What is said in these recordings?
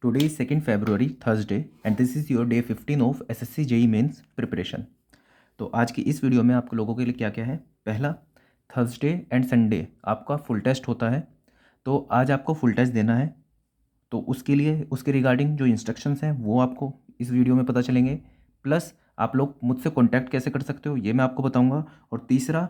Today is 2nd February, Thursday, and this is your day 15 of SSC JEE Mains preparation. तो आज की इस video में आप लोगों के लिए क्या क्या है। पहला, थर्सडे एंड संडे आपका फुल टेस्ट होता है, तो आज आपको फुल टेस्ट देना है। तो उसके लिए उसके रिगार्डिंग जो इंस्ट्रक्शंस हैं वो आपको इस वीडियो में पता चलेंगे। प्लस आप लोग मुझसे कॉन्टैक्ट कैसे कर सकते हो ये मैं आपको बताऊँगा। और तीसरा,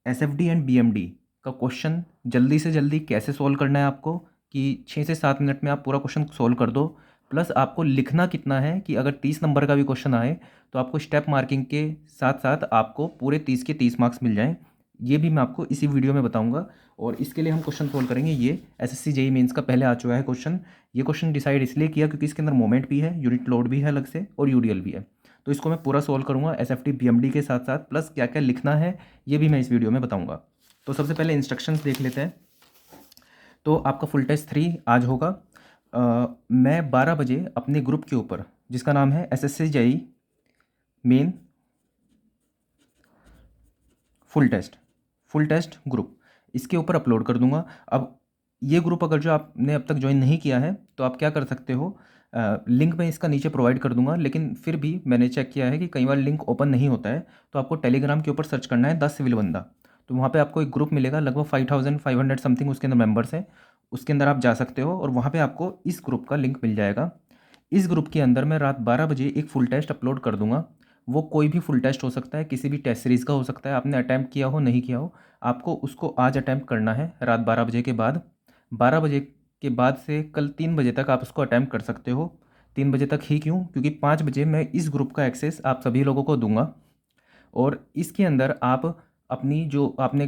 SFD एंड BMD का क्वेश्चन जल्दी से जल्दी कैसे सोल्व करना है आपको, कि 6 से 7 मिनट में आप पूरा क्वेश्चन सोल्व कर दो। प्लस आपको लिखना कितना है कि अगर 30 नंबर का भी क्वेश्चन आए तो आपको स्टेप मार्किंग के साथ साथ आपको पूरे 30 के 30 मार्क्स मिल जाएं। ये भी मैं आपको इसी वीडियो में बताऊंगा। और इसके लिए हम क्वेश्चन सोल्व करेंगे। ये SSC JEE मेंस का पहले आ चुका है क्वेश्चन। ये क्वेश्चन डिसाइड इसलिए किया क्योंकि इसके अंदर मोमेंट भी है, यूनिट लोड भी है अलग से, और UDL भी है। तो इसको मैं पूरा सोल्व करूँगा SFD BMD के साथ साथ, प्लस क्या क्या लिखना है ये भी मैं इस वीडियो में बताऊँगा। तो सबसे पहले इंस्ट्रक्शंस देख लेते हैं। तो आपका फुल टेस्ट 3 आज होगा। मैं 12 बजे अपने ग्रुप के ऊपर, जिसका नाम है SSC JEE main full test group, इसके ऊपर अपलोड कर दूंगा। अब ये ग्रुप अगर जो आपने अब तक ज्वाइन नहीं किया है तो आप क्या कर सकते हो, लिंक मैं इसका नीचे प्रोवाइड कर दूंगा। लेकिन फिर भी मैंने चेक किया है कि कई बार लिंक ओपन नहीं होता है, तो आपको टेलीग्राम के ऊपर सर्च करना है 10 सिविल बंदा। तो वहाँ पे आपको एक ग्रुप मिलेगा, लगभग 5500 समथिंग उसके अंदर मेंबर्स हैं। उसके अंदर आप जा सकते हो और वहाँ पे आपको इस ग्रुप का लिंक मिल जाएगा। इस ग्रुप के अंदर मैं रात 12 बजे एक फुल टेस्ट अपलोड कर दूंगा। वो कोई भी फुल टेस्ट हो सकता है, किसी भी टेस्ट सीरीज़ का हो सकता है, आपने अटैम्प्ट किया हो नहीं किया हो, आपको उसको आज अटैम्प्ट करना है रात 12 बजे के बाद। 12 बजे के बाद से कल 3 बजे तक आप उसको अटैम्प्ट कर सकते हो। 3 बजे तक ही क्यों, क्योंकि 5 बजे मैं इस ग्रुप का एक्सेस आप सभी लोगों को दूंगा। और इसके अंदर आप अपनी जो आपने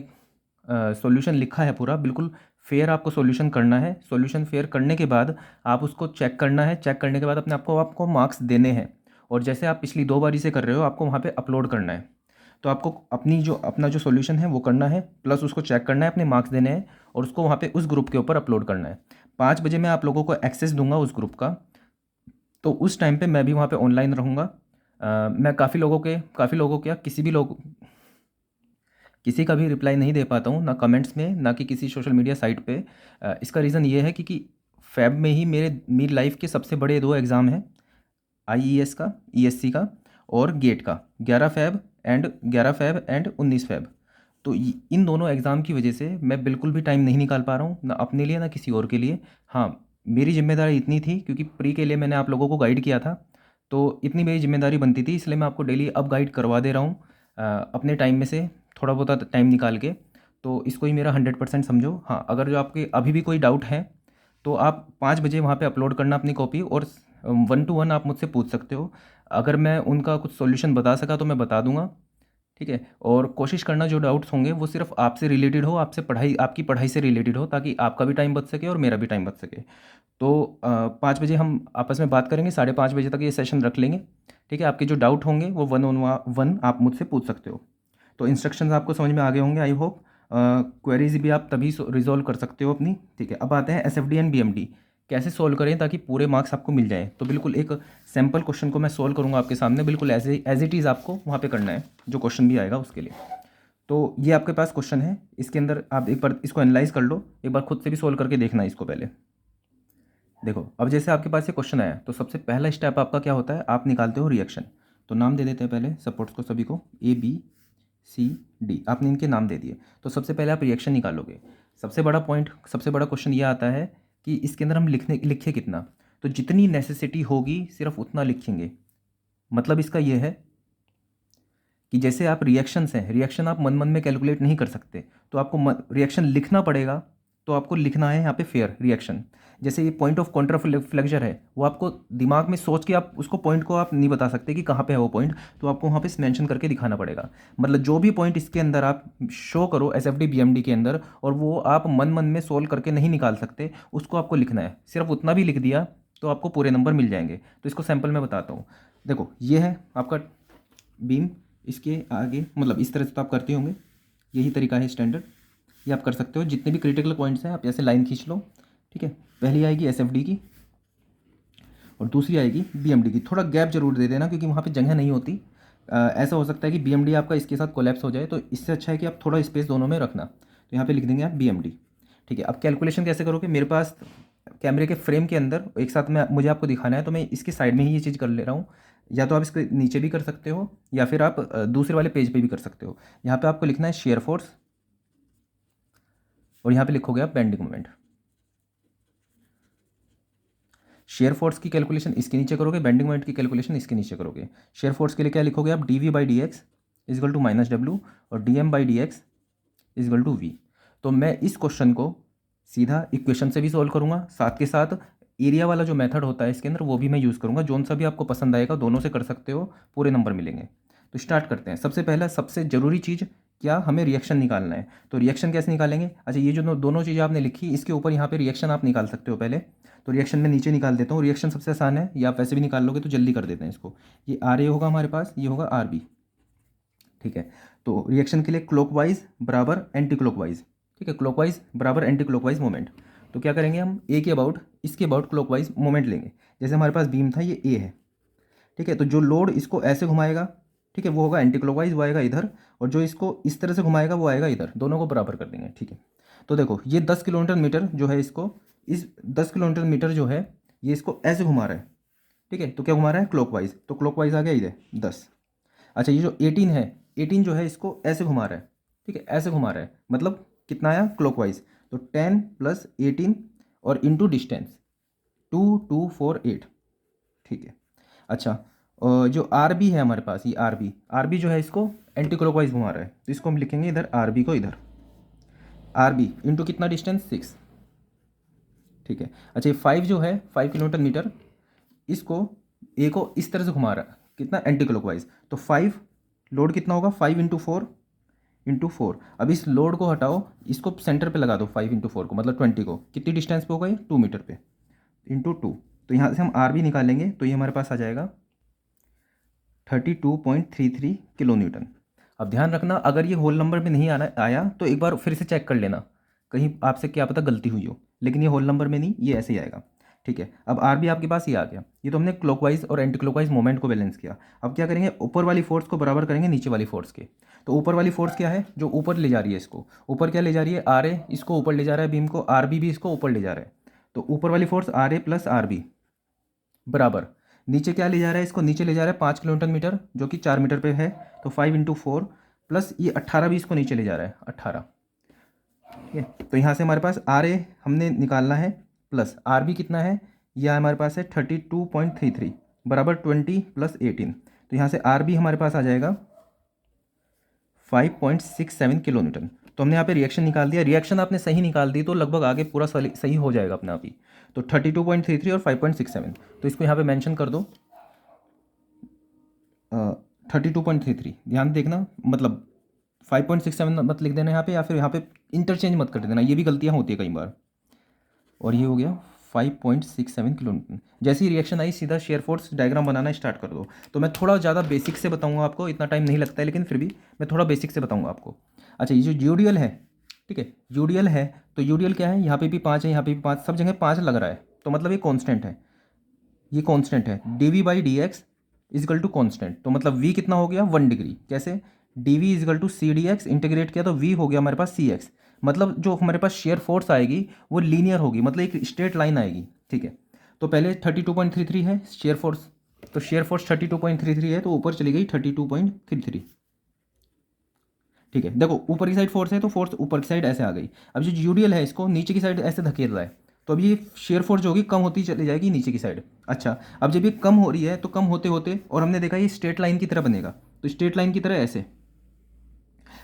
सॉल्यूशन लिखा है पूरा बिल्कुल फेयर आपको सॉल्यूशन करना है। सॉल्यूशन फेयर करने के बाद आप उसको चेक करना है। चेक करने के बाद अपने आपको मार्क्स देने हैं। और जैसे आप पिछली 2 बारी से कर रहे हो, आपको वहाँ पे अपलोड करना है। तो आपको अपना जो सॉल्यूशन है वो करना है, प्लस उसको चेक करना है, अपने मार्क्स देने हैं, और उसको वहाँ पे उस ग्रुप के ऊपर अपलोड करना है। 5 बजे मैं आप लोगों को एक्सेस दूंगा उस ग्रुप का। तो उस टाइम पे मैं भी वहाँ पे ऑनलाइन रहूँगा। मैं काफ़ी लोगों के किसी का भी रिप्लाई नहीं दे पाता हूँ, ना कमेंट्स में, ना कि किसी सोशल मीडिया साइट पे। इसका रीज़न ये है क्योंकि फ़ेब में ही मेरी लाइफ के सबसे बड़े 2 एग्ज़ाम हैं, IES का, ESC का, और गेट का, 11 फ़ेब एंड 19 फ़ेब। तो इन दोनों एग्ज़ाम की वजह से मैं बिल्कुल भी टाइम नहीं निकाल पा रहा हूँ, ना अपने लिए ना किसी और के लिए। हाँ, मेरी जिम्मेदारी इतनी थी क्योंकि प्री के लिए मैंने आप लोगों को गाइड किया था, तो इतनी मेरी जिम्मेदारी बनती थी, इसलिए मैं आपको डेली अब गाइड करवा दे रहा हूँ अपने टाइम में से थोड़ा बहुत टाइम निकाल के। तो इसको ही मेरा 100% समझो। हाँ, अगर जो आपके अभी भी कोई डाउट है तो आप 5 बजे वहाँ पे अपलोड करना अपनी कॉपी, और 1 to 1 आप मुझसे पूछ सकते हो। अगर मैं उनका कुछ सॉल्यूशन बता सका तो मैं बता दूंगा, ठीक है। और कोशिश करना जो डाउट्स होंगे वो सिर्फ आपसे रिलेटेड हो, आपकी पढ़ाई से रिलेटेड हो, ताकि आपका भी टाइम बच सके और मेरा भी टाइम बच सके। तो 5 बजे हम आपस में बात करेंगे, 5:30 बजे तक ये सेशन रख लेंगे, ठीक है। आपके जो डाउट होंगे वो 1 on 1 आप मुझसे पूछ सकते हो। तो इंस्ट्रक्शंस आपको समझ में आ गए होंगे, आई होप। क्वेरीज भी आप तभी रिजॉल्व कर सकते हो अपनी, ठीक है। अब आते हैं SFD एंड BMD कैसे सोल्व करें ताकि पूरे मार्क्स आपको मिल जाएं। तो बिल्कुल एक सैम्पल क्वेश्चन को मैं सोल्व करूंगा आपके सामने, बिल्कुल एज इट इज़ आपको वहाँ पे करना है, जो क्वेश्चन भी आएगा उसके लिए। तो ये आपके पास क्वेश्चन है, इसके अंदर आप एक बार इसको एनालाइज कर लो, एक बार खुद से भी सोल्व करके देखना इसको पहले। देखो, अब जैसे आपके पास ये क्वेश्चन आया तो सबसे पहला स्टेप आपका क्या होता है, आप निकालते हो रिएक्शन। तो नाम दे देते हैं पहले सपोर्ट्स को सभी को, ABCD आपने इनके नाम दे दिए। तो सबसे पहले आप रिएक्शन निकालोगे। सबसे बड़ा क्वेश्चन ये आता है कि इसके अंदर हम लिखे कितना। तो जितनी नेसेसिटी होगी सिर्फ उतना लिखेंगे। मतलब इसका ये है कि जैसे आप रिएक्शन आप मन मन में कैलकुलेट नहीं कर सकते, तो आपको रिएक्शन लिखना पड़ेगा। तो आपको लिखना है यहाँ पे फेयर रिएक्शन। जैसे ये पॉइंट ऑफ कॉन्ट्राफ्लेक्चर है, वो आपको दिमाग में सोच के आप उसको पॉइंट को आप नहीं बता सकते कि कहाँ पे है वो पॉइंट, तो आपको वहाँ पे मेंशन करके दिखाना पड़ेगा। मतलब जो भी पॉइंट इसके अंदर आप शो करो SFD BMD के अंदर, और वो आप मन मन में सोल्व करके नहीं निकाल सकते, उसको आपको लिखना है। सिर्फ उतना भी लिख दिया तो आपको पूरे नंबर मिल जाएंगे। तो इसको सैम्पल में बताता हूँ। देखो, ये है आपका बीम, इसके आगे मतलब इस तरह से तो आप करते होंगे, यही तरीका है स्टैंडर्ड, ये आप कर सकते हो। जितने भी क्रिटिकल पॉइंट्स हैं आप ऐसे लाइन खींच लो, ठीक है। पहली आएगी SFD की और दूसरी आएगी BMD की। थोड़ा गैप जरूर दे देना क्योंकि वहाँ पे जगह नहीं होती। ऐसा हो सकता है कि BMD आपका इसके साथ कोलैप्स हो जाए, तो इससे अच्छा है कि आप थोड़ा स्पेस दोनों में रखना। तो यहाँ पे लिख देंगे आप BMD, ठीक है। अब कैलकुलेशन कैसे करोगे, मेरे पास कैमरे के फ्रेम के अंदर एक साथ में मुझे आपको दिखाना है, तो मैं इसकी साइड में ही ये चीज़ कर ले रहा हूँ। या तो आप इसके नीचे भी कर सकते हो या फिर आप दूसरे वाले पेज पे भी कर सकते हो। यहाँ पे आपको लिखना है शेयर फोर्स और यहाँ पे लिखोगे आप बेंडिंग मोमेंट। शेयर फोर्स की कैलकुलेशन इसके नीचे करोगे, बेंडिंग मोमेंट की कैलकुलेशन इसके नीचे करोगे। शेयर फोर्स के लिए क्या लिखोगे आप, D V by D X is equal to minus W और D M by D X is equal to V. तो मैं इस क्वेश्चन को सीधा इक्वेशन से भी सॉल्व करूंगा, साथ के साथ एरिया वाला जो मेथड होता है इसके अंदर वो भी मैं यूज़ करूंगा। जोन सा भी आपको पसंद आएगा दोनों से कर सकते हो, पूरे नंबर मिलेंगे। तो स्टार्ट करते हैं। सबसे पहला सबसे ज़रूरी चीज़ क्या, हमें रिएक्शन निकालना है। तो रिएक्शन कैसे निकालेंगे, अच्छा ये जो दोनों चीज़ें आपने लिखी इसके ऊपर यहाँ पे रिएक्शन आप निकाल सकते हो पहले। तो रिएक्शन में नीचे निकाल देता हूँ। रिएक्शन सबसे आसान है, या आप वैसे भी निकाल लोगे तो जल्दी कर देते हैं इसको। ये आर ए होगा हमारे पास, ये होगा आर बी, ठीक है। तो रिएक्शन के लिए क्लॉकवाइज बराबर एंटी क्लॉकवाइज, ठीक है, क्लॉकवाइज बराबर एंटी क्लॉकवाइज मोमेंट। तो क्या करेंगे हम, ए के अबाउट इसके अबाउट क्लॉकवाइज मोमेंट लेंगे। जैसे हमारे पास बीम था, ये ए है, ठीक है। तो जो लोड इसको ऐसे घुमाएगा, ठीक है, वो होगा एंटी क्लॉकवाइज, वो आएगा इधर, और जो इसको इस तरह से घुमाएगा वो आएगा इधर। दोनों को बराबर कर देंगे, ठीक है। तो देखो ये 10 किलोमीटर मीटर जो है, इसको इस 10 किलोमीटर मीटर जो है ये इसको ऐसे घुमा रहा है, ठीक है। तो क्या घुमा रहा है, क्लॉकवाइज। तो क्लॉकवाइज आ गया इधर 10। अच्छा ये जो 18 है, 18 जो है इसको ऐसे घुमा रहा है, ठीक है, ऐसे घुमा रहा है, मतलब कितना आया क्लॉकवाइज। तो 10 प्लस 18 और इंटू डिस्टेंस 2 2 4 8, ठीक है। अच्छा जो आर बी है हमारे पास, ये आर बी जो है इसको एंटी क्लॉकवाइज घुमा रहा है, तो इसको हम लिखेंगे इधर आर बी को इधर, आर बी इंटू कितना डिस्टेंस 6, ठीक है। अच्छा ये 5 जो है 5 किलोमीटर मीटर, इसको ए को इस तरह से घुमा रहा है, कितना एंटी क्लॉकवाइज। तो 5 लोड कितना होगा, 5 इंटू फोर। अब इस लोड को हटाओ, इसको सेंटर पे लगा दो, 5 इंटू फोर को मतलब 20 को, कितनी डिस्टेंस पे होगा ये, 2 मीटर पे, इंटू 2। तो यहाँ से हम आर बी निकालेंगे, तो ये हमारे पास आ जाएगा 32.33 किलो न्यूटन। अब ध्यान रखना, अगर ये होल नंबर में नहीं आया तो एक बार फिर से चेक कर लेना, कहीं आपसे क्या पता गलती हुई हो, लेकिन ये होल नंबर में नहीं, ये ऐसे ही आएगा, ठीक है। अब आर बी आपके पास ये आ गया। ये तो हमने क्लॉकवाइज और एंटी क्लॉकवाइज मोमेंट को बैलेंस किया। अब क्या करेंगे, ऊपर वाली फोर्स को बराबर करेंगे नीचे वाली फोर्स के। तो ऊपर वाली फोर्स क्या है, जो ऊपर ले जा रही है इसको, ऊपर क्या ले जा रही है, आर ए इसको ऊपर ले जा रहा है बीम को, आर बी भी इसको ऊपर ले जा रहा है। तो ऊपर वाली force R A plus R B बराबर नीचे क्या ले जा रहा है, इसको नीचे ले जा रहा है 5 किलोमीटर मीटर, जो कि 4 मीटर पे है। तो 5 इंटू फोर प्लस ये 18 भी इसको नीचे ले जा रहा है, 18, ठीक है। तो यहाँ से हमारे पास आर ए हमने निकालना है, प्लस आर बी कितना है, यह हमारे पास है 32.33 बराबर 20 प्लस 18। तो यहाँ से आर बी हमारे पास आ जाएगा 5.67 किलो न्यूटन। तो हमने यहाँ पे रिएक्शन निकाल दिया। रिएक्शन आपने सही निकाल दी तो लगभग आगे पूरा सही हो जाएगा अपने आप ही। तो 32.33 और 5.67, तो इसको यहाँ पे मेंशन कर दो 32.33। ध्यान देखना, मतलब 5.67 मत लिख देना यहाँ पे, या फिर यहाँ पे इंटरचेंज मत कर देना, ये भी गलतियाँ होती है कई बार। और ये हो गया 5.67 किलो न्यूटन। जैसी रिएक्शन आई सीधा शेयर फोर्स डायग्राम बनाना स्टार्ट कर दो। तो मैं थोड़ा ज़्यादा बेसिक से बताऊंगा आपको, इतना टाइम नहीं लगता है, लेकिन फिर भी मैं थोड़ा बेसिक से बताऊंगा आपको। अच्छा ये जो यूडीएल है, ठीक है, यूडीएल है, तो यूडीएल क्या है, यहाँ पे भी 5 है, यहाँ पे भी 5, सब जगह 5 लग रहा है, तो मतलब ये कॉन्स्टेंट है, ये कॉन्स्टेंट है। D V by D X equal to constant, तो मतलब वी कितना हो गया 1 डिग्री। कैसे, D V equal to C D X, integrate किया तो वी हो गया हमारे पास सी एक्स। मतलब जो हमारे पास शेयर फोर्स आएगी वो लीनियर होगी, मतलब एक स्ट्रेट लाइन आएगी, ठीक है। तो पहले 32.33 है शेयर फोर्स, तो शेयर फोर्स 32.33 है, तो ऊपर चली गई 32.33, ठीक है। देखो ऊपर की साइड फोर्स है, तो फोर्स ऊपर की साइड ऐसे आ गई। अब जो यूडीएल है इसको नीचे की साइड ऐसे धकेल रहा है, तो अब ये शेयर फोर्स जो होगी कम होती चली जाएगी नीचे की साइड। अच्छा अब जब ये कम हो रही है, तो कम होते होते और हमने देखा ये स्ट्रेट लाइन की तरह बनेगा, तो स्ट्रेट लाइन की तरह ऐसे।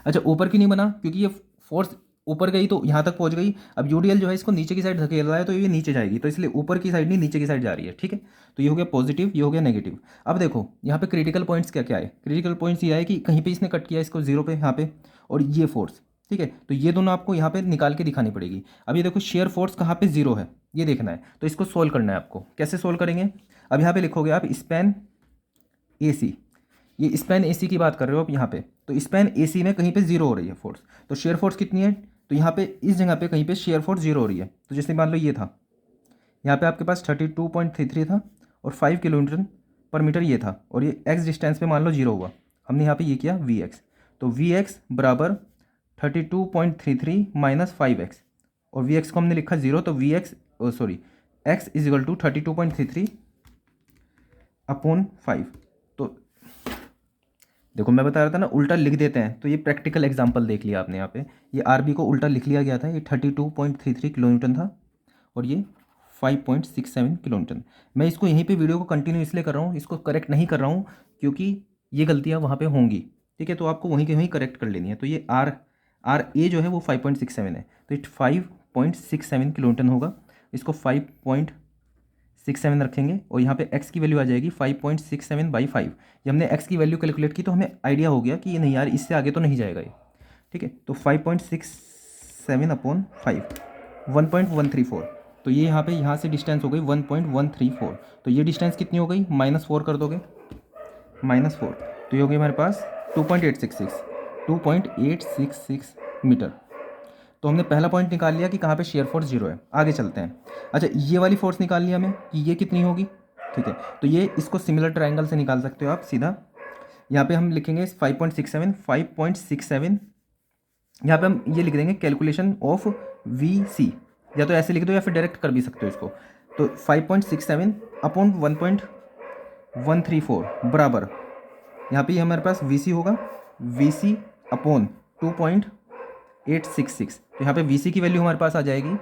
अच्छा ऊपर क्यों नहीं बना, क्योंकि ये फोर्स ऊपर गई तो यहाँ तक पहुँच गई। अब यूडीएल जो है इसको नीचे की साइड धकेल रहा है, तो ये नीचे जाएगी, तो इसलिए ऊपर की साइड नहीं नीचे की साइड जा रही है, ठीक है। तो ये हो गया पॉजिटिव, ये हो गया नेगेटिव। अब देखो यहाँ पे क्रिटिकल पॉइंट्स क्या क्या है, क्रिटिकल पॉइंट्स ये है कि कहीं पे इसने कट किया इसको जीरो पे यहाँ पे, और ये फोर्स, ठीक है। तो ये दोनों आपको यहाँ पे निकाल के दिखानी पड़ेगी। अब ये देखो शेयर फोर्स कहाँ पे जीरो है, ये देखना है, तो इसको सोल्व करना है आपको। कैसे सोल्व करेंगे, अब यहाँ पे लिखोगे आप स्पैन ए सी, ये स्पैन ए सी की बात कर रहे हो आप यहाँ पे, तो स्पैन ए सी में कहीं पे जीरो हो रही है फोर्स, तो शेयर फोर्स कितनी है, तो यहाँ पे इस जगह पे कहीं पे शेयर फोर्स जीरो हो रही है। तो जैसे मान लो ये था, यहाँ पे आपके पास 32.33 था और 5 किलोमीटर पर मीटर ये था, और ये एक्स डिस्टेंस पे मान लो जीरो हुआ, हमने यहाँ पे ये किया वी एक्स, तो वी एक्स बराबर 32.33 माइनस 5x, और वी एक्स को हमने लिखा जीरो, तो V X sorry x is equal to 32.33 upon 5। तो देखो मैं बता रहा था ना उल्टा लिख देते हैं, तो ये प्रैक्टिकल एग्जांपल देख लिया आपने यहाँ पे, ये आरबी को उल्टा लिख लिया गया था, ये 32.33 किलो न्यूटन था और ये 5.67 किलो न्यूटन। मैं इसको यहीं पे वीडियो को कंटिन्यू इसलिए कर रहा हूँ, इसको करेक्ट नहीं कर रहा हूँ क्योंकि ये गलतियाँ वहाँ पे होंगी, ठीक है, तो आपको वहीं के वहीं करेक्ट कर लेनी है। तो ये आर ए जो है वो 5.67 है, तो ये 5.67 किलो न्यूटन होगा। इसको 5.67 रखेंगे और यहाँ पे x की वैल्यू आ जाएगी 5.67/5। जब हमने x की वैल्यू कैलकुलेट की तो हमें आइडिया हो गया कि ये नहीं यार इससे आगे तो नहीं जाएगा ये, ठीक है। तो 5.67 अपॉन 5 1.134। तो ये यहाँ से डिस्टेंस हो गई 1.134। तो ये डिस्टेंस कितनी हो गई, -4 कर दोगे, -4, तो ये हो गई हमारे पास 2.866 मीटर। तो हमने पहला पॉइंट निकाल लिया कि कहाँ पे शेयर फोर्स 0 है। आगे चलते हैं। अच्छा ये वाली फोर्स निकाल लिया हमें कि ये कितनी होगी, ठीक है। तो ये इसको सिमिलर ट्रायंगल से निकाल सकते हो आप सीधा। यहाँ पे हम लिखेंगे 5.67 यहाँ पे हम ये लिख देंगे कैलकुलेशन ऑफ वी सी, या तो ऐसे लिख दो या फिर डायरेक्ट कर भी सकते हो इसको। तो 5.67 अपॉन 1.134 बराबर, यहाँ पे हमारे पास वी सी होगा, वी सी अपॉन 2.866। तो यहाँ पे वी सी की वैल्यू हमारे पास आ जाएगी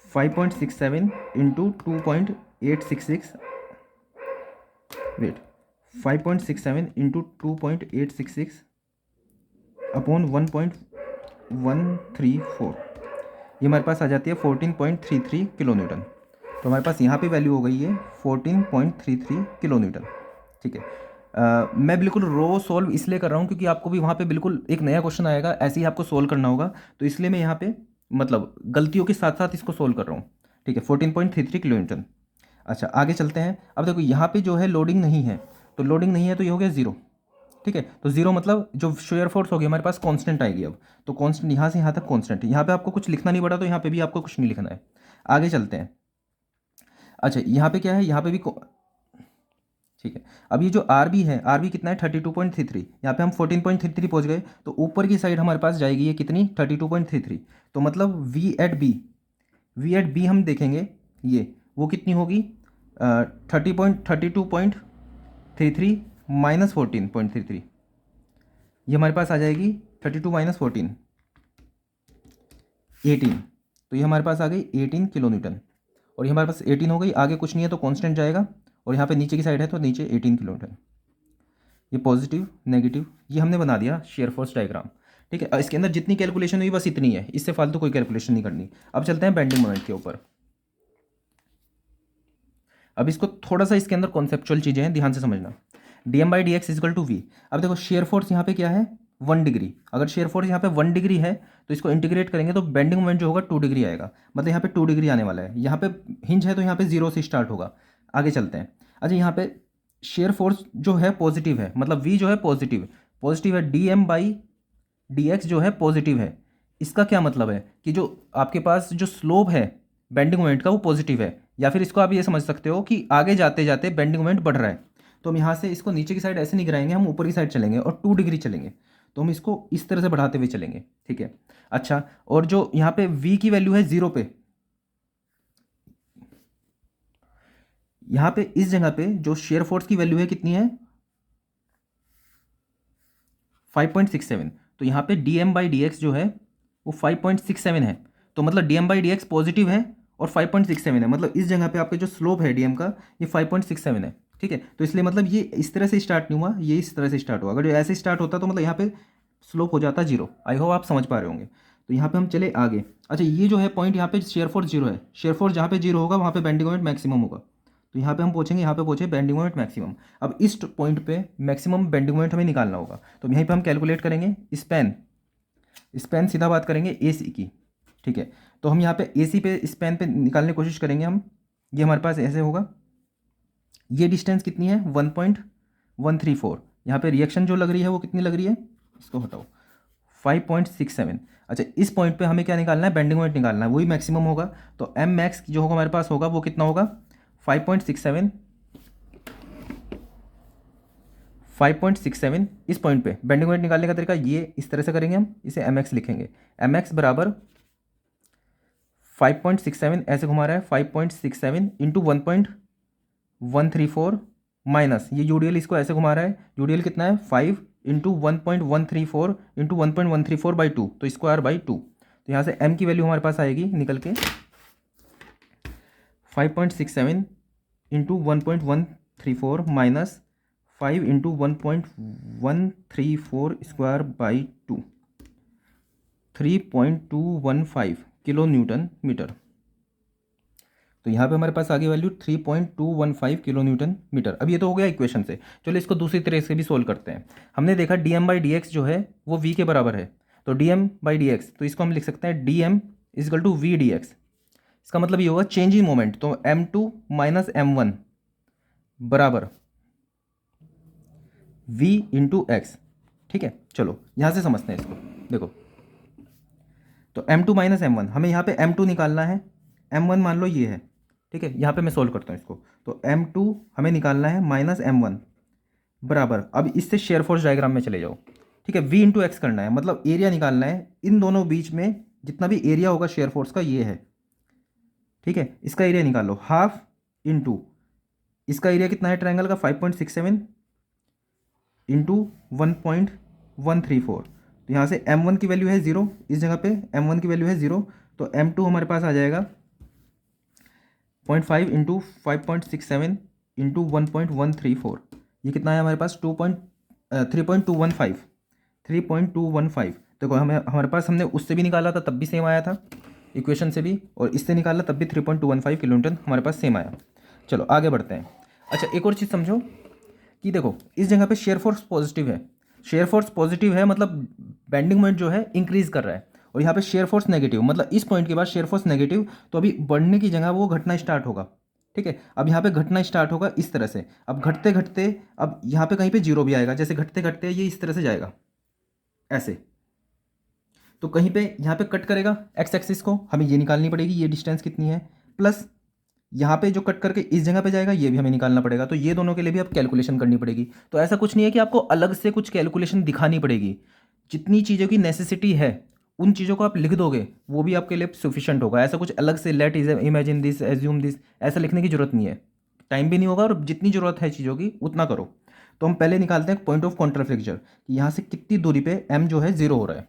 5.67 इंटू 2.866, वेट 5.67 इंटू 2.866 अपॉन 1.134, ये हमारे पास आ जाती है 14.33 किलो न्यूटन। तो हमारे पास यहाँ पे वैल्यू हो गई है 14.33 किलो न्यूटन, ठीक है। मैं बिल्कुल रो सॉल्व इसलिए कर रहा हूँ क्योंकि आपको भी वहाँ पे बिल्कुल एक नया क्वेश्चन आएगा, ऐसे ही आपको सोल्व करना होगा, तो इसलिए मैं यहाँ पे मतलब गलतियों के साथ साथ इसको सोल्व कर रहा हूँ, ठीक है। 14.33 किलो न्यूटन। अच्छा आगे चलते हैं। अब देखो यहाँ पे जो है लोडिंग नहीं है, तो लोडिंग नहीं है तो ये हो गया 0, ठीक है। तो 0 मतलब जो शेयर फोर्स होगी हमारे पास कांस्टेंट आएगी। अब तो कांस्टेंट यहाँ से यहाँ तक कांस्टेंट, यहाँ पे आपको कुछ लिखना नहीं पड़ा, तो यहाँ पे भी आपको कुछ नहीं लिखना है। आगे चलते हैं। अच्छा यहाँ पे क्या है, यहाँ पे भी ठीक है। अब ये जो आर बी है, आर बी कितना है 32.33, यहाँ पे हम 14.33 पहुँच गए, तो ऊपर की साइड हमारे पास जाएगी ये कितनी 32.33। तो मतलब वी एट बी हम देखेंगे ये वो कितनी होगी 32.33 माइनस 14.33, ये हमारे पास आ जाएगी 32 माइनस 14 18। तो ये हमारे पास आ गई 18 किलो न्यूटन, और ये हमारे पास 18 हो गई। आगे कुछ नहीं है तो कांस्टेंट जाएगा, और यहाँ पे नीचे की साइड है तो नीचे 18 किलो न्यूटन। ये पॉजिटिव नेगेटिव ये हमने बना दिया शेयर फोर्स डायग्राम, ठीक है। इसके अंदर जितनी कैलकुलेशन हुई बस इतनी है, इससे फालतू कोई कैलकुलेशन नहीं करनी। अब चलते हैं बेंडिंग मोमेंट के ऊपर। अब इसको थोड़ा सा इसके अंदर कॉन्सेप्चुअल चीज़ें हैं, ध्यान से समझना। dm/dx equal to we. अब देखो शेयर फोर्स यहाँ पे क्या है 1 डिग्री, अगर शेयर फोर्स यहाँ पे 1 डिग्री है तो इसको इंटीग्रेट करेंगे तो बेंडिंग मोमेंट जो होगा 2 डिग्री आएगा, मतलब यहाँ पे 2 डिग्री आने वाला है। यहाँ पे हिंज है तो यहाँ पे 0 से स्टार्ट होगा। आगे चलते हैं। अच्छा यहाँ पे शेयर फोर्स जो है पॉजिटिव है, मतलब v जो है पॉजिटिव है, dm/dx जो है पॉजिटिव है। इसका क्या मतलब है कि जो आपके पास जो स्लोप है बेंडिंग मोमेंट का वो पॉजिटिव है, या फिर इसको आप ये समझ सकते हो कि आगे जाते जाते बेंडिंग मोमेंट बढ़ रहा है। तो हम यहाँ से इसको नीचे की साइड ऐसे नहीं गिराएंगे, हम ऊपर की साइड चलेंगे और 2 डिग्री चलेंगे, तो हम इसको इस तरह से बढ़ाते हुए चलेंगे, ठीक है। अच्छा और जो यहाँ पे v की वैल्यू है 0 पे, यहाँ पे इस जगह पे जो शेयर फोर्स की वैल्यू है कितनी है 5.67, तो यहाँ पे dm/dx जो है वो 5.67 है। तो मतलब dm/dx पॉजिटिव है और 5.67 है, मतलब इस जगह पे आपके जो स्लोप है dm का ये 5.67 है, ठीक है। तो इसलिए मतलब ये इस तरह से स्टार्ट नहीं हुआ, ये इस तरह से स्टार्ट हुआ। अगर ऐसे स्टार्ट होता तो मतलब यहाँ पे स्लोप हो जाता 0। आई होप आप समझ पा रहे होंगे। तो यहाँ पे हम चले आगे। अच्छा ये जो है पॉइंट यहाँ पे शेयर फोर्स 0 है, शेयर फोर्स जहाँ पे 0 होगा वहाँ पे बेंडिंग मोमेंट मैक्सिमम होगा। तो यहाँ पे हम पहुँचेंगे, यहाँ पे पहुँचे बेंडिंग मोमेंट मैक्सिमम। अब इस पॉइंट पे मैक्सिमम बेंडिंग मोमेंट हमें निकालना होगा, तो यहीं पे हम कैलकुलेट करेंगे स्पैन सीधा बात करेंगे AC की, ठीक है। तो हम यहाँ पे AC पे स्पैन पे निकालने की कोशिश करेंगे हम। ये हमारे पास ऐसे होगा, ये डिस्टेंस कितनी है 1.134। यहाँ पे रिएक्शन जो लग रही है वो कितनी लग रही है, इसको हटाओ 5.67। अच्छा इस पॉइंट पे हमें क्या निकालना है बेंडिंग मोमेंट निकालना है, वही मैक्सिमम होगा। तो एम मैक्स जो होगा हमारे पास होगा वो कितना होगा 5.67 इस पॉइंट पे बेंडिंग मोमेंट निकालने का तरीका ये इस तरह से करेंगे, हम इसे mx लिखेंगे, mx बराबर 5.67 ऐसे घुमा रहा है, 5.67 इंटू 1.134 माइनस ये यूडीएल इसको ऐसे घुमा रहा है, यूडीएल कितना है 5 इंटू 1.134 इंटू 1.134/2 तो स्क्वायर बाई 2। तो यहाँ से m की वैल्यू हमारे पास आएगी निकल के 5.67 into 1.134 minus 5 into 1.134 square by 2, 3.215 kilo newton metre. तो यहाँ पे हमारे पास आगे वैल्यू 3.215 किलो न्यूटन मीटर। अब ये तो हो गया इक्वेशन से। चलो इसको दूसरी तरह से भी सोल्व करते हैं। हमने देखा dm/dx जो है वो v के बराबर है, तो dm/dx तो इसको हम लिख सकते हैं dm equal to v dx। इसका मतलब ये होगा चेंज इन मोमेंट, तो m2 माइनस m1 बराबर v इंटू एक्स। ठीक है, चलो यहाँ से समझते हैं इसको। देखो तो m2 माइनस m1, हमें यहाँ पे m2 निकालना है, m1 मान लो ये है। ठीक है, यहाँ पे मैं सोल्व करता हूँ इसको। तो m2 हमें निकालना है माइनस m1 बराबर, अब इससे शेयर फोर्स डायग्राम में चले जाओ। ठीक है, v इंटू एक्स करना है, मतलब एरिया निकालना है इन दोनों बीच में जितना भी एरिया होगा शेयर फोर्स का ये है। ठीक है, इसका एरिया निकाल लो, हाफ इंटू इसका एरिया कितना है ट्रायंगल का 5.67 इंटू 1.134। तो यहाँ से m1 की वैल्यू है 0, इस जगह पे m1 की वैल्यू है 0, तो m2 हमारे पास आ जाएगा 0.5 इंटू 5.67 इंटू 1.134। ये कितना है हमारे पास 3.215। देखो हमारे पास हमने उससे भी निकाला था तब भी सेम आया था इक्वेशन से भी, और इससे निकाला तब भी 3.215 किलो न्यूटन हमारे पास सेम आया। चलो आगे बढ़ते हैं। अच्छा एक और चीज़ समझो कि देखो इस जगह पे शेयर फोर्स पॉजिटिव है, शेयर फोर्स पॉजिटिव है मतलब बेंडिंग मोमेंट जो है इंक्रीज कर रहा है, और यहाँ पे शेयर फोर्स नेगेटिव, मतलब इस पॉइंट के बाद शेयर फोर्स नेगेटिव, तो अभी बढ़ने की जगह वो घटना स्टार्ट होगा। ठीक है, अब यहाँ पे घटना स्टार्ट होगा इस तरह से, अब घटते घटते अब यहाँ पे कहीं पे जीरो भी आएगा, जैसे घटते घटते ये इस तरह से जाएगा ऐसे, तो कहीं पे यहाँ पे कट करेगा एक्स एक्सिस को, हमें ये निकालनी पड़ेगी ये डिस्टेंस कितनी है, प्लस यहाँ पे जो कट करके इस जगह पे जाएगा ये भी हमें निकालना पड़ेगा, तो ये दोनों के लिए भी अब कैलकुलेशन करनी पड़ेगी। तो ऐसा कुछ नहीं है कि आपको अलग से कुछ कैलकुलेशन दिखानी पड़ेगी, जितनी चीज़ों की नेसेसिटी है उन चीज़ों को आप लिख दोगे वो भी आपके लिए सफिशिएंट होगा। ऐसा कुछ अलग से let imagine this assume this ऐसा लिखने की जरूरत नहीं है, टाइम भी नहीं होगा, और जितनी ज़रूरत है चीज़ों की उतना करो। तो हम पहले निकालते हैं पॉइंट ऑफ कॉन्ट्राफ्लेक्चर कि यहाँ से कितनी दूरी पे m जो है 0 हो रहा है,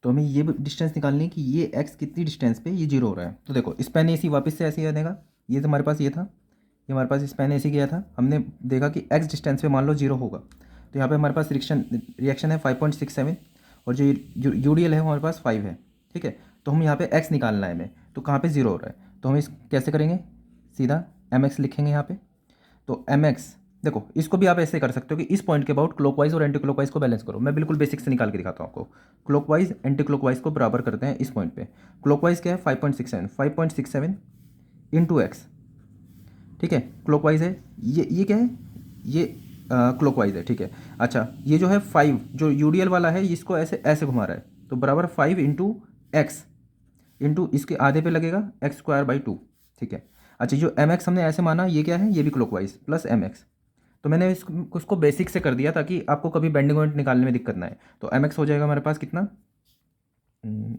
तो हमें ये डिस्टेंस निकालनी है कि ये x कितनी डिस्टेंस पे ये 0 हो रहा है। तो देखो स्पैन AC वापस से ऐसे ही बनेगा, ये तो हमारे पास ये था, ये हमारे पास स्पैन AC गया था, हमने देखा कि x डिस्टेंस पे मान लो 0 होगा, तो यहाँ पे हमारे पास रिएक्शन है 5.67, और जो यूडीएल है हमारे पास 5 है। ठीक है, तो हम यहाँ पे x निकालना है हमें, तो कहाँ पे 0 हो रहा है, तो हम इस कैसे करेंगे, सीधा mx लिखेंगे यहाँ पे। तो mx देखो इसको भी आप ऐसे कर सकते हो कि इस पॉइंट के अबाउट क्लॉकवाइज और एंटी क्लॉकवाइज को बैलेंस करो। मैं बिल्कुल बेसिक से निकाल के दिखाता हूँ आपको। क्लॉकवाइज एंटी क्लॉकवाइज को बराबर करते हैं इस पॉइंट पे। क्लॉकवाइज क्या है 5.67 इंटू एक्स। ठीक है, क्लॉकवाइज है ये क्या है, ये क्लॉकवाइज है। ठीक है, अच्छा ये जो है 5 जो यूडीएल वाला है इसको ऐसे ऐसे घुमा रहा है, तो बराबर 5 इंटू एक्स इंटू इसके आधे पे लगेगा एक्स स्क्वायर बाई 2। ठीक है, अच्छा जो एम एक्स हमने ऐसे माना ये क्या है, ये भी क्लॉकवाइज प्लस एम एक्स, तो मैंने उसको बेसिक से कर दिया ताकि आपको कभी बेंडिंग मोमेंट निकालने में दिक्कत ना आए। तो एम एक्स हो जाएगा हमारे पास कितना,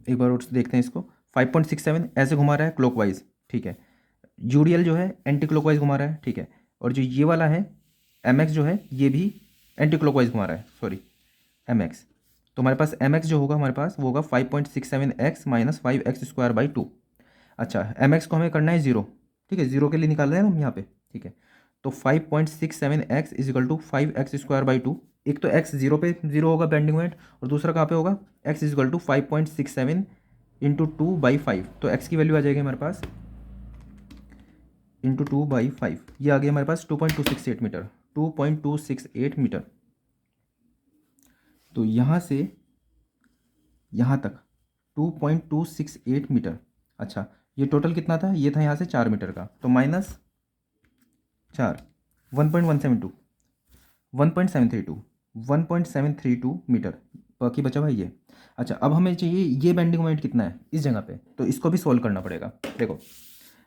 एक बार और देखते हैं इसको, 5.67 ऐसे घुमा रहा है क्लॉकवाइज। ठीक है, यूडीएल जो है एंटी क्लॉकवाइज घुमा रहा है। ठीक है, और जो ये वाला है एम एक्स जो है ये भी एंटी क्लॉकवाइज घुमा रहा है, सॉरी एम एक्स। तो हमारे पास एम एक्स जो होगा हमारे पास वो होगा 5.67 x minus 5 X square by 2। अच्छा एम एक्स को हमें करना है 0। ठीक है, 0 के लिए निकाल रहे हैं ना हम यहाँ पे। ठीक है, तो 5.67 X is equal to 5 X square by 2। एक तो एक्स 0 पे 0 होगा बेंडिंग मोमेंट, और दूसरा कहाँ पे होगा X is equal to 5.67 into 2/5। तो एक्स की वैल्यू आ जाएगी हमारे पास इंटू 2/5, ये आ गया हमारे पास 2.268 मीटर, 2.268 मीटर। तो यहाँ से यहाँ तक 2.268 मीटर। अच्छा ये टोटल कितना था, ये था यहाँ से 4 मीटर का, तो माइनस 4 1.172 1.732 1.732 मीटर, बाकी बचा भाई ये। अच्छा अब हमें चाहिए ये बेंडिंग मोमेंट कितना है इस जगह पे, तो इसको भी सोल्व करना पड़ेगा। देखो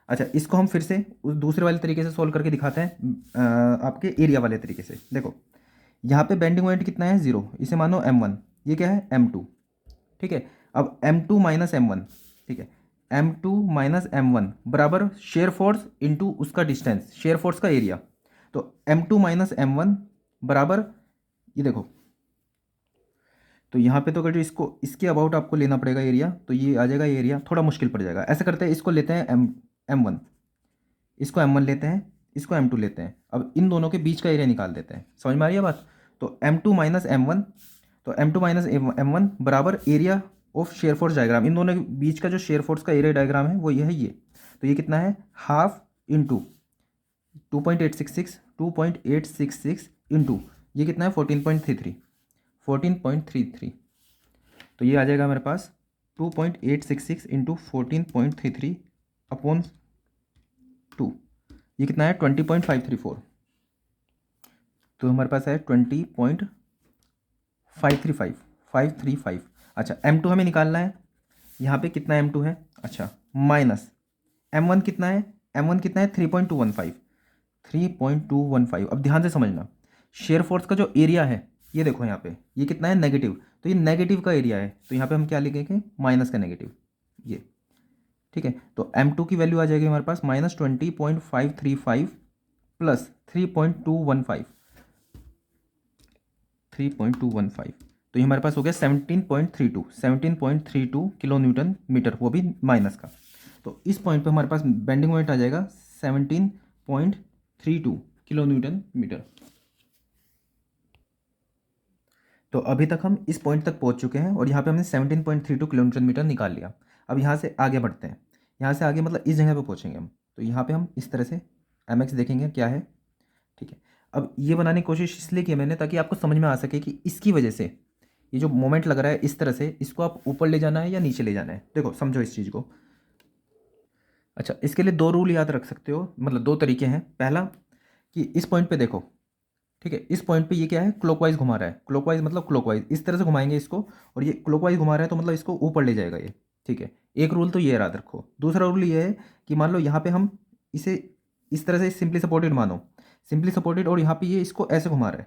अच्छा इसको हम फिर से उस दूसरे वाले तरीके से सोल्व करके दिखाते हैं आपके एरिया वाले तरीके से। देखो यहाँ पे बेंडिंग मोमेंट कितना है 0, इसे मानो m1, ये क्या है m2। ठीक है, अब m2 माइनस m1। ठीक है, M2 माइनस M1 बराबर शेयर फोर्स इंटू उसका डिस्टेंस, शेयर फोर्स का एरिया। तो M2 माइनस M1 बराबर, ये देखो, तो यहाँ पे तो अगर जो इसको इसके अबाउट आपको लेना पड़ेगा एरिया, तो ये आ जाएगा एरिया, थोड़ा मुश्किल पड़ जाएगा। ऐसे करते हैं, इसको लेते हैं M1, इसको M1 लेते हैं, इसको M2 लेते हैं। अब इन दोनों के बीच का एरिया निकाल देते हैं। समझ में आ रही है बात? तो M2 माइनस M1, तो M2 माइनस M1 बराबर area of shear force diagram. इन दोनों के बीच का जो शेयर फोर्स का एरिया डायग्राम है वो ये है, ये। तो ये कितना है, हाफ इंटू 2.866 इंटू ये कितना है 14.33। तो ये आ जाएगा मेरे पास 2.866 इंटू 14.33 अपॉन 2, ये कितना है 20.534। तो हमारे पास है 20.535। अच्छा, M2 हमें निकालना है, यहाँ पे कितना M2 है, अच्छा, माइनस M1 कितना है, M1 कितना है 3.215। अब ध्यान से समझना, शेयर फोर्स का जो एरिया है, ये देखो यहाँ पे, ये कितना है नेगेटिव, तो ये नेगेटिव का एरिया है, तो यहाँ पे हम क्या लिखेंगे, माइनस का नेगेटिव, ये। ठीक है, तो M2 की वैल्यू आ जाएगी हमारे पास -20.535 प्लस 3.215, तो ये हमारे पास हो गया 17.32 किलो न्यूटन मीटर, वो भी माइनस का। तो इस पॉइंट पे हमारे पास बेंडिंग मोमेंट आ जाएगा 17.32 किलो न्यूटन मीटर। तो अभी तक हम इस पॉइंट तक पहुंच चुके हैं और यहाँ पे हमने 17.32 किलो न्यूटन मीटर निकाल लिया। अब यहाँ से आगे बढ़ते हैं, यहाँ से आगे मतलब इस जगह पे पहुँचेंगे हम। तो यहाँ पे हम इस तरह से mx देखेंगे क्या है। ठीक है, अब ये बनाने की कोशिश इसलिए की मैंने ताकि आपको समझ में आ सके कि इसकी वजह से ये जो मोमेंट लग रहा है इस तरह से, इसको आप ऊपर ले जाना है या नीचे ले जाना है। देखो समझो इस चीज़ को। अच्छा, इसके लिए दो रूल याद रख सकते हो, मतलब दो तरीके हैं। पहला कि इस पॉइंट पे देखो, ठीक है, इस पॉइंट पे ये क्या है, क्लॉकवाइज घुमा रहा है। क्लॉकवाइज मतलब क्लॉकवाइज, इस तरह से घुमाएंगे इसको, और ये क्लॉकवाइज घुमा रहा है तो मतलब इसको ऊपर ले जाएगा ये। ठीक है, एक रूल तो ये याद रखो। दूसरा रूल ये है कि मान लो यहाँ पे हम इसे इस तरह से सिंपली सपोर्टेड मानो, सिंपली सपोर्टेड, और यहाँ पे ये इसको ऐसे घुमा रहा है,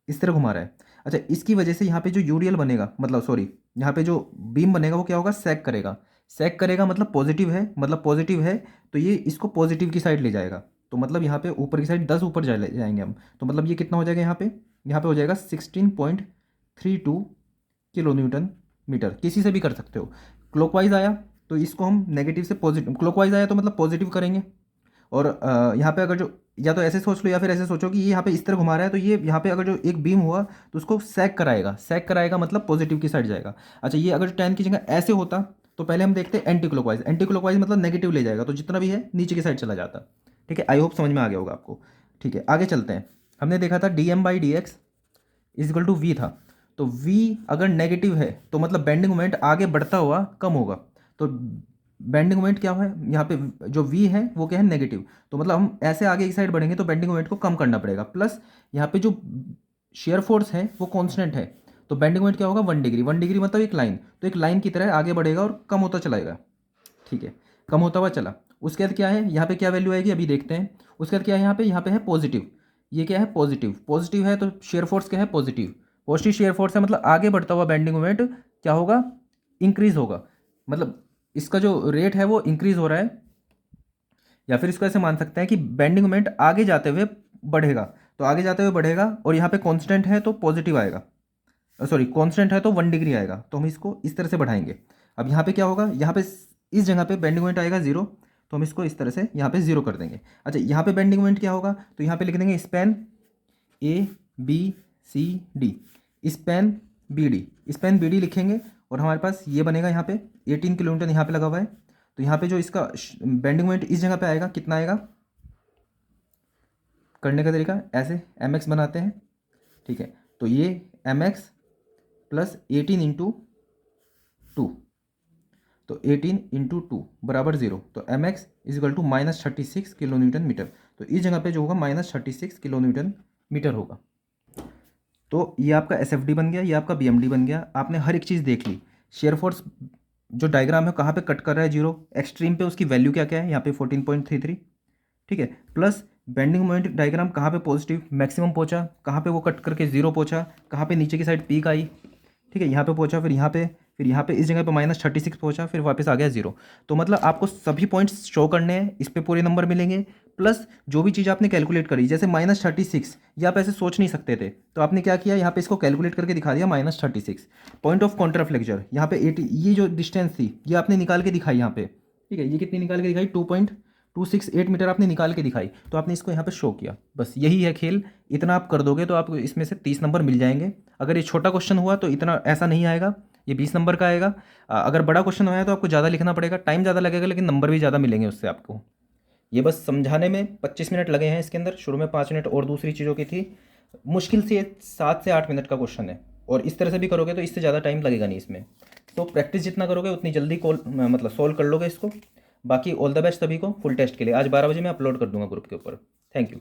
इस तरह घुमा रहा है। अच्छा, इसकी वजह से यहाँ पे जो यूरियल बनेगा, मतलब सॉरी, यहाँ पे जो बीम बनेगा वो क्या होगा, सैग करेगा। सैग करेगा मतलब पॉजिटिव है, मतलब पॉजिटिव है, तो ये इसको पॉजिटिव की साइड ले जाएगा। तो मतलब यहाँ पे ऊपर की साइड 10 ऊपर जाएंगे हम। तो मतलब ये कितना हो जाएगा यहाँ पे, हो जाएगा 16.32 किलो न्यूटन मीटर। किसी से भी कर सकते हो। क्लॉकवाइज आया तो इसको हम नेगेटिव से पॉजिटिव, क्लॉकवाइज आया तो मतलब पॉजिटिव करेंगे। और यहाँ पे अगर जो, या तो ऐसे सोच लो या फिर ऐसे सोचो कि ये यहाँ पे इस तरह घुमा रहा है, तो ये यहाँ पे अगर जो एक बीम हुआ तो उसको सैग कराएगा। सैग कराएगा मतलब पॉजिटिव की साइड जाएगा। अच्छा, ये अगर 10 की जगह ऐसे होता तो पहले हम देखते हैं एंटी क्लॉकवाइज। एंटी क्लॉकवाइज मतलब नेगेटिव ले जाएगा, तो जितना भी है नीचे की साइड चला जाता। ठीक है, आई होप समझ में आ गया होगा आपको। ठीक है, आगे चलते हैं। हमने देखा था dm/dx इजिकल टू v था। तो v अगर नेगेटिव है तो मतलब बेंडिंग मोमेंट आगे बढ़ता हुआ कम होगा। तो बेंडिंग मोमेंट क्या है यहाँ पे, जो v है वो क्या है, नेगेटिव। तो मतलब हम ऐसे आगे की साइड बढ़ेंगे तो बेंडिंग मोमेंट को कम करना पड़ेगा। प्लस यहाँ पे जो शेयर फोर्स है वो कांस्टेंट है, तो बेंडिंग मोमेंट क्या होगा, 1 डिग्री। 1 डिग्री मतलब एक लाइन, तो एक लाइन की तरह आगे बढ़ेगा और कम होता चलाएगा। ठीक है, कम होता हुआ चला। उसके बाद क्या है, यहाँ पे क्या वैल्यू आएगी अभी देखते हैं। उसके बाद क्या है, यहाँ पे है पॉजिटिव। ये क्या है, पॉजिटिव। पॉजिटिव है तो शेयर फोर्स क्या है, पॉजिटिव। पॉजिटिव शेयर फोर्स है मतलब आगे बढ़ता हुआ बेंडिंग मोमेंट क्या होगा, इंक्रीज होगा। मतलब इसका जो रेट है वो इंक्रीज हो रहा है। या फिर इसको ऐसे मान सकते हैं कि बेंडिंग मोमेंट आगे जाते हुए बढ़ेगा। तो आगे जाते हुए बढ़ेगा और यहाँ पे कांस्टेंट है तो पॉजिटिव आएगा, सॉरी कांस्टेंट है तो 1 डिग्री आएगा। तो हम इसको इस तरह से बढ़ाएंगे। अब यहाँ पे क्या होगा, यहाँ पे इस जगह पे बेंडिंग मोमेंट आएगा 0, तो हम इसको इस तरह से यहाँ पे 0 कर देंगे। अच्छा, यहाँ पे बेंडिंग मोमेंट क्या होगा, तो यहाँ पे लिख देंगे span ABCD, span BD, span BD लिखेंगे। और हमारे पास ये बनेगा यहाँ पे 18 किलोमीटर यहाँ पे लगा हुआ है। तो यहाँ पे जो इसका बेंडिंग मोमेंट इस जगह पे आएगा, कितना आएगा, करने का तरीका ऐसे mx बनाते हैं। ठीक है, तो ये mx प्लस 18 इंटू 2, तो 18 इंटू 2 बराबर 0। तो mx equal to -36 kilo newton metre. तो इस जगह पे जो होगा -36 किलो न्यूटन मीटर होगा। तो ये आपका SFD बन गया, ये आपका BMD बन गया। आपने हर एक चीज़ देख ली। शेयर फोर्स जो डायग्राम है कहाँ पे कट कर रहा है, 0, एक्सट्रीम पे उसकी वैल्यू क्या क्या है, यहाँ पे 14.33। ठीक है, प्लस बेंडिंग मोमेंट डायग्राम कहाँ पे पॉजिटिव मैक्सिमम पहुँचा, कहाँ पे वो कट करके 0 पहुँचा, कहाँ पे नीचे की साइड पीक आई। ठीक है, यहाँ पे पहुँचा, फिर यहाँ पे, फिर यहाँ पे इस जगह पे -36 पहुंचा, फिर वापस आ गया 0। तो मतलब आपको सभी पॉइंट्स शो करने हैं, इस पे पूरे नंबर मिलेंगे, प्लस जो भी चीज़ आपने कैलकुलेट करी, जैसे -36 ये आप ऐसे सोच नहीं सकते थे, तो आपने क्या किया, यहाँ पे इसको कैलकुलेट करके दिखा दिया -36। पॉइंट ऑफ कॉन्ट्राफ्लेक्चर यहाँ पे 80, ये जो डिस्टेंस थी ये आपने निकाल के दिखाई यहाँ पे, ठीक है, ये कितनी निकाल के दिखाई, 2.268 मीटर आपने निकाल के दिखाई, तो आपने इसको यहाँ पे शो किया। बस यही है खेल, इतना आप कर दोगे तो आपको इसमें से 30 नंबर मिल जाएंगे। अगर ये छोटा क्वेश्चन हुआ तो इतना ऐसा नहीं आएगा, ये 20 नंबर का आएगा। अगर बड़ा क्वेश्चन आया तो आपको ज़्यादा लिखना पड़ेगा, टाइम ज़्यादा लगेगा, लेकिन नंबर भी ज़्यादा मिलेंगे उससे आपको। ये बस समझाने में 25 मिनट लगे हैं इसके अंदर, शुरू में 5 मिनट और दूसरी चीज़ों की थी। मुश्किल से 7 से 8 मिनट का क्वेश्चन है, और इस तरह से भी करोगे तो इससे ज़्यादा टाइम लगेगा नहीं इसमें। तो प्रैक्टिस जितना करोगे उतनी जल्दी मतलब सॉल्व कर लोगे इसको। बाकी ऑल द बेस्ट सभी को फुल टेस्ट के लिए। आज 12 बजे मैं अपलोड कर दूंगा ग्रुप के ऊपर। Thank you.